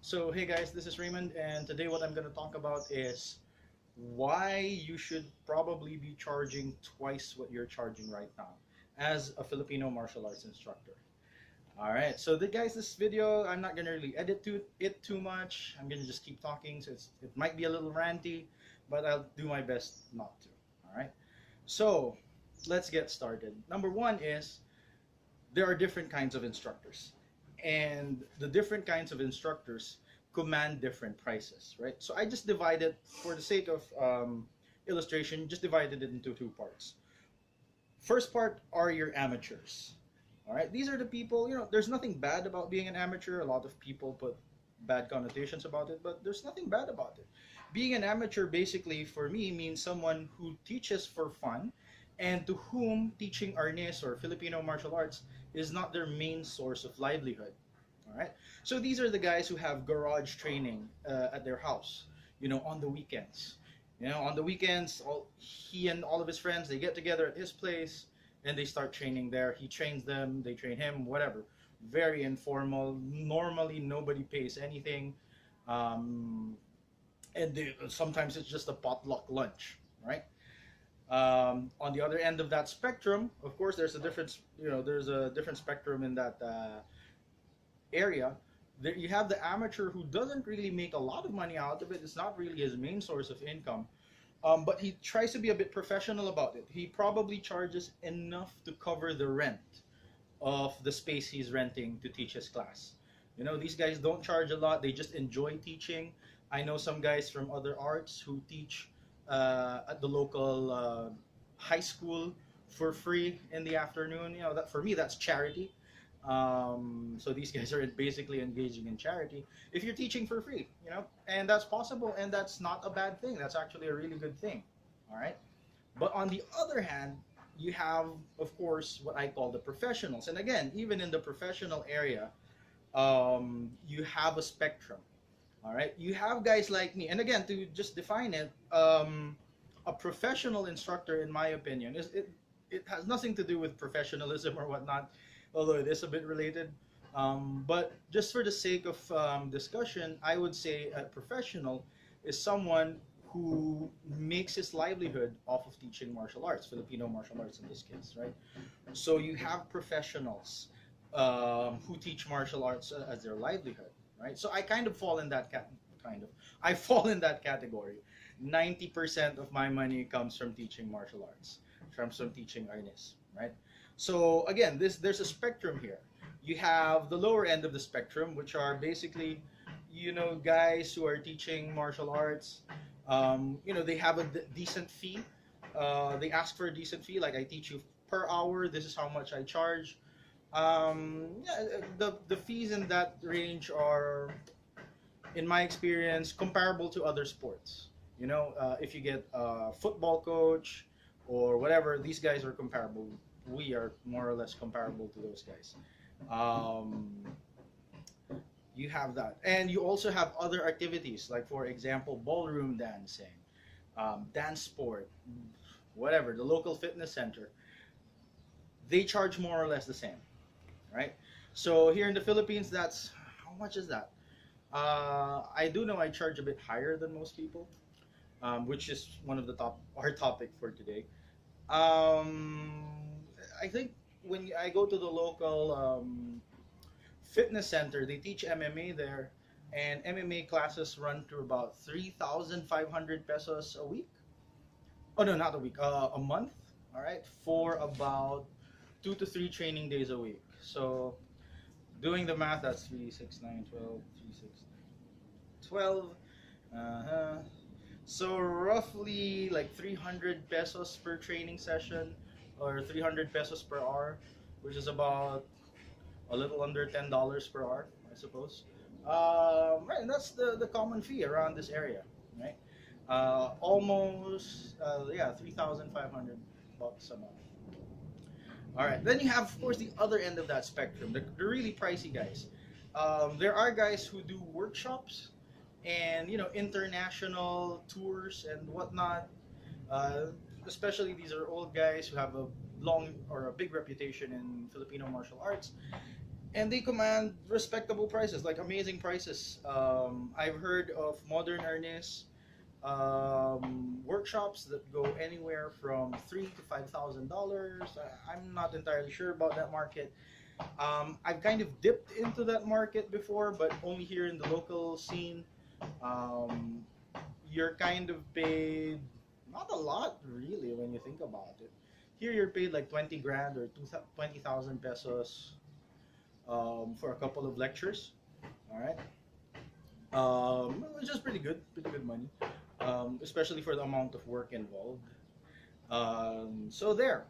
So hey guys, this is Raymond, and today what I'm going to talk about is why you should probably be charging twice what you're charging right now as a Filipino martial arts instructor. All right, so guys, this video I'm not going to really edit it too much. I'm going to just keep talking, so it might be a little ranty, but I'll do my best not to. All right, so let's get started. Number one is there are different kinds of instructors, and the different kinds of instructors command different prices, right? So I just divided, for the sake of illustration, just divided it into two parts. First part are your amateurs. All right, these are the people, there's nothing bad about being an amateur. A lot of people put bad connotations about it, but there's nothing bad about it. Being an amateur basically for me means someone who teaches for fun and to whom teaching arnis or Filipino martial arts is not their main source of livelihood. All right. So these are the guys who have garage training at their house, on the weekends. On the weekends, he and all of his friends, they get together at his place and they start training there. He trains them, they train him, whatever. Very informal. Normally, nobody pays anything. Um, sometimes it's just a potluck lunch, right? On the other end of that spectrum, of course, there's a difference. There's a different spectrum in that area. There you have the amateur who doesn't really make a lot of money out of it. It's not really his main source of income, but he tries to be a bit professional about it. He probably charges enough to cover the rent of the space he's renting to teach his class. These guys don't charge a lot. They just enjoy teaching. I know some guys from other arts who teach at the local high school for free in the afternoon. That for me, that's charity. So these guys are basically engaging in charity. If you're teaching for free, and that's possible, and that's not a bad thing. That's actually a really good thing. All right. But on the other hand, you have, of course, what I call the professionals. And again, even in the professional area, you have a spectrum. All right, you have guys like me, and again, to just define it, a professional instructor, in my opinion, it has nothing to do with professionalism or whatnot, although it is a bit related. But just for the sake of discussion, I would say a professional is someone who makes his livelihood off of teaching martial arts, Filipino martial arts in this case, right? So you have professionals who teach martial arts as their livelihood. Right? So I kind of fall in that I fall in that category. 90% of my money comes from teaching martial arts, comes from teaching arnis, right? So again, there's a spectrum here. You have the lower end of the spectrum, which are basically, guys who are teaching martial arts. They have a decent fee. They ask for a decent fee, like I teach you per hour. This is how much I charge. Yeah, the fees in that range are, in my experience, comparable to other sports. If you get a football coach or whatever, these guys are comparable. We are more or less comparable to those guys. Um, you have that, and you also have other activities, like for example, ballroom dancing, dance sport, whatever. The local fitness center, they charge more or less the same, right? So here in the Philippines, that's how much is that? I do know I charge a bit higher than most people, which is one of the our topic for today. Um, I think when I go to the local fitness center, they teach MMA there, and MMA classes run to about 3,500 pesos a week. Oh no, not a week, a month. All right, for about 2 to 3 training days a week. So doing the math, that's 3, 6, 9, 12, 3, 6, 12. Uh-huh. So roughly like 300 pesos per training session, or 300 pesos per hour, which is about a little under $10 per hour, I suppose. Right, and that's the common fee around this area, right? Almost, yeah, 3,500 bucks a month. All right. Then you have, of course, the other end of that spectrum, the really pricey guys. There are guys who do workshops and international tours and whatnot. Uh, Especially these are old guys who have a long or a big reputation in Filipino martial arts, and they command respectable prices, like amazing prices. I've heard of modern earnest workshops that go anywhere from $3,000 to $5,000. I'm not entirely sure about that market. I've kind of dipped into that market before, but only here in the local scene. Um, you're kind of paid not a lot, really, when you think about it. Here, you're paid like 20 grand or 20,000 pesos for a couple of lectures. All right, which is pretty good money, especially for the amount of work involved. So there.